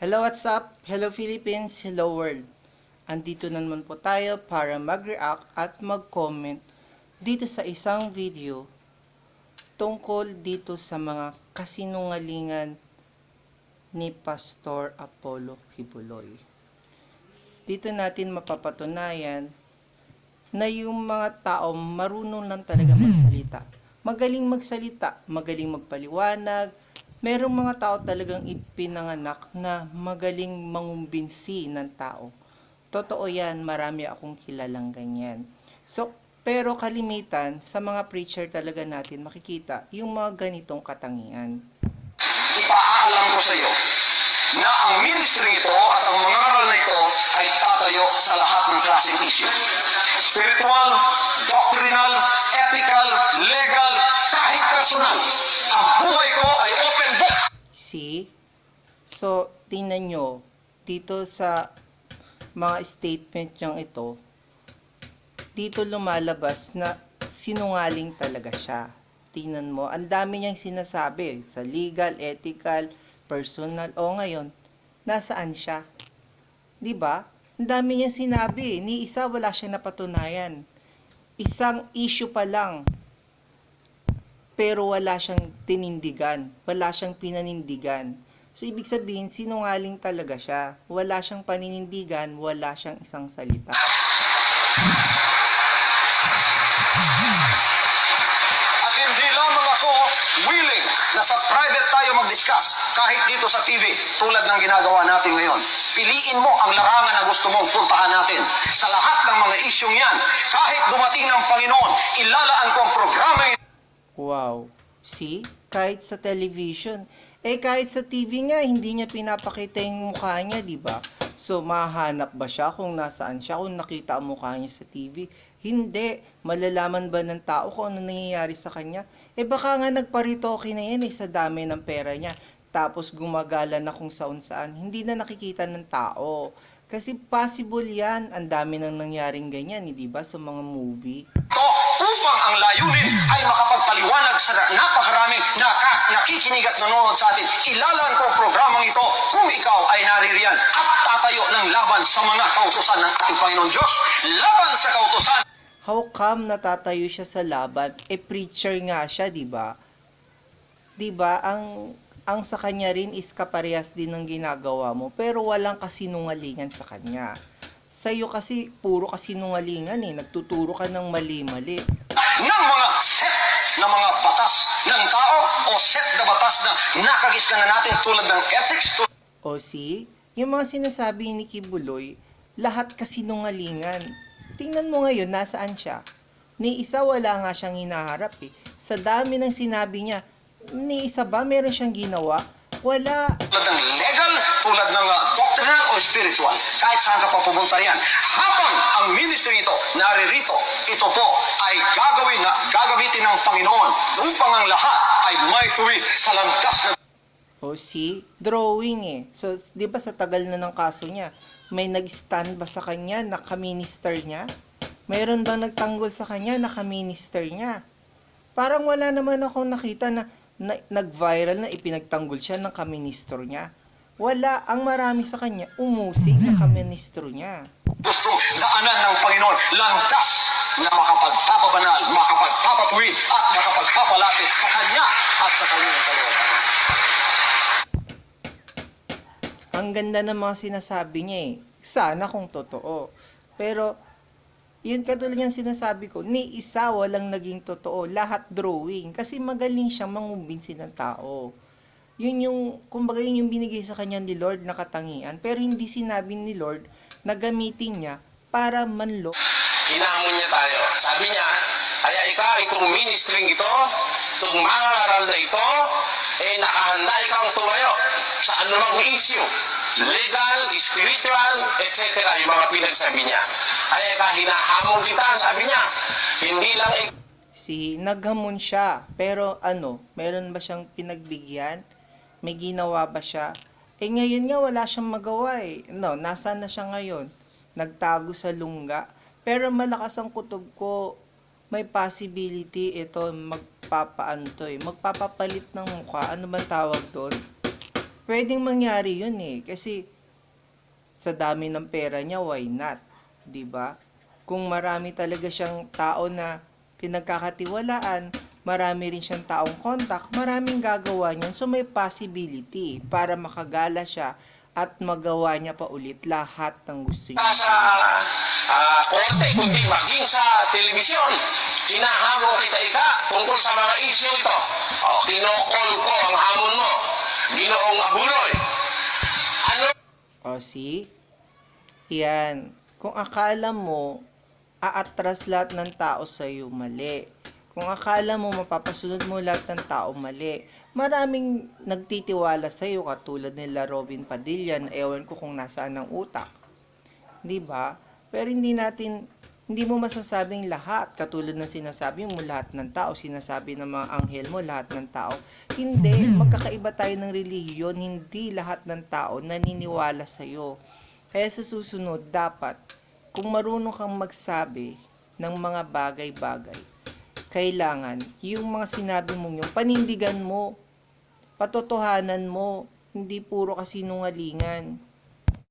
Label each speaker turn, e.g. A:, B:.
A: Hello, what's up? Hello Philippines, hello world. Andito na naman po tayo para mag-react at mag-comment dito sa isang video tungkol dito sa mga kasinungalingan ni Pastor Apollo Kibuloy. Dito natin mapapatunayan na yung mga tao marunong lang talaga magsalita. Magaling magsalita, magaling magpaliwanag. Merong mga tao talagang ipinanganak na magaling mangumbinsi ng tao. Totoo yan, marami akong kilalang ganyan. Pero kalimitan, sa mga preacher talaga natin makikita yung mga ganitong katangian.
B: Ipaalam ko sa iyo na ang ministry ito at ang mga aral na ito ay tatayo sa lahat ng klaseng issue. Spiritual, doctrinal, ethical, legal, kahit personal. Ang buhay ko ay open book.
A: See? So, tingnan nyo, dito sa mga statement niyang ito, dito lumalabas na sinungaling talaga siya. Tingnan mo, ang dami niyang sinasabi sa legal, ethical, personal, o ngayon, nasaan siya? 'Di ba? Ang dami niyang sinabi, ni isa wala siyang napatunayan. Isang issue pa lang, pero wala siyang tinindigan, wala siyang pinanindigan. So, ibig sabihin, sinungaling talaga siya. Wala siyang paninindigan, wala siyang isang salita.
B: At hindi lamang ako willing na sa private tayo mag-discuss kahit dito sa TV tulad ng ginagawa natin ngayon. Piliin mo ang larangan na gusto mong puntahan natin. Sa lahat ng mga isyong yan, kahit dumating ng Panginoon, ilalaan ko ang programa.
A: Wow. See? Kahit sa television. Kahit sa TV nga, hindi niya pinapakita yung mukha niya, di ba? So, mahanap ba siya kung nasaan siya, kung nakita ang mukha niya sa TV? Hindi. Malalaman ba ng tao kung ano nangyayari sa kanya? Baka nga nagparitoke na yan sa dami ng pera niya. Tapos gumagala na kung saan. Hindi na nakikita ng tao. Kasi possible yan. Ang dami nang nangyaring ganyan, di ba? Sa mga movie.
B: Upang ang layunin ay makapagpaliwanag sa napakaraming nakikinig at nanonood sa atin. Ilalaan ko ang programang ito kung ikaw ay naririyan at tatayo ng laban sa mga kautusan ng ating Panginoon Diyos. Laban sa kautusan.
A: How come natatayo siya sa laban? Preacher nga siya, di ba? Di ba? Ang sa kanya rin is kaparehas din ng ginagawa mo, pero walang kasinungalingan sa kanya. Sa'yo kasi, puro kasinungalingan nagtuturo ka ng mali-mali.
B: Ng mga set na mga batas ng tao o set na batas na nakagisna na natin tulad ng ethics.
A: O see, yung mga sinasabi ni Kibuloy, lahat kasinungalingan. Tingnan mo ngayon, nasaan siya? Ni isa wala nga siyang hinaharap Sa dami ng sinabi niya, ni isa ba meron siyang ginawa? Wala.
B: Tulad ng legal, tulad ng doctrinal o spiritual. Kahit saan ka pa pumunta riyan. Habang ang ministry ito naririto, ito po ay gagamitin ng Panginoon upang ang lahat ay may tuwid sa landas na.
A: O see, drawing So, di ba sa tagal na ng kaso niya, may nag-stand ba sa kanya na ka-minister niya? Mayroon bang nagtanggol sa kanya na ka-minister niya? Parang wala naman akong nakita na nag-viral na ipinagtanggol siya ng kaministro niya. Wala. Ang marami sa kanya, umusig na kaministro niya.
B: Gustong daanan ng Panginoon, landas na makapagpapabanal, makapagpapatuwid, at makapagpapalapit sa Kanya at sa Kanyang kalooban.
A: Ang ganda ng mga sinasabi niya Sana kung totoo. Pero, yun katulad yung sinasabi ko, ni isa walang naging totoo, lahat drawing. Kasi magaling siyang mangumbinsi ng tao. Yun yung, kumbaga yun yung binigay sa kanya ni Lord na katangian. Pero hindi sinabi ni Lord na gamitin niya para manlok.
C: Hinamon niya tayo. Sabi niya, kaya ikaw, itong ministering ito, itong mga aral na ito, nakahanda ikaw tumayo sa anumang issue. Legal, spiritual, etc. Yung mga pinagsabi niya. Kaya hinahamon kita, sabi niya. Hindi lang
A: naghamon siya. Pero meron ba siyang pinagbigyan? May ginawa ba siya? Ngayon nga wala siyang magawa nasaan na siya ngayon? Nagtago sa lungga. Pero malakas ang kutob ko. May possibility ito magpapapalit ng mukha. Ano bang tawag doon? Pwedeng mangyari yun eh. Kasi sa dami ng pera niya, why not? 'Di ba? Kung marami talaga siyang tao na pinagkakatiwalaan, marami rin siyang taong contact, maraming gagawa niyan. So may possibility para makagala siya at magawa niya pa ulit lahat ng gusto niya.
C: Sa korte, kundi maging sa telebisyon. Hinahamon kita tungkol sa mga issue ito. Kinokol ko ang hamon mo. Ginoong Abuloy. Ano?
A: O see? Yan. Kung akala mo, aatras lahat ng tao sa iyo, mali. Kung akala mo mapapasunod mo lahat ng tao, mali. Maraming nagtitiwala sa iyo katulad nila Robin Padilla na ewan ko kung nasaan ang utak. 'Di ba? Pero hindi mo masasabing lahat katulad ng sinasabi mo lahat ng tao, sinasabi ng mga anghel mo lahat ng tao. Hindi, magkakaiba tayo ng relihiyon, hindi lahat ng tao naniniwala sa iyo. Kaya sa susunod, dapat kung marunong kang magsabi ng mga bagay-bagay, kailangan yung mga sinabi mong yung panindigan mo, patotohanan mo, hindi puro kasinungalingan.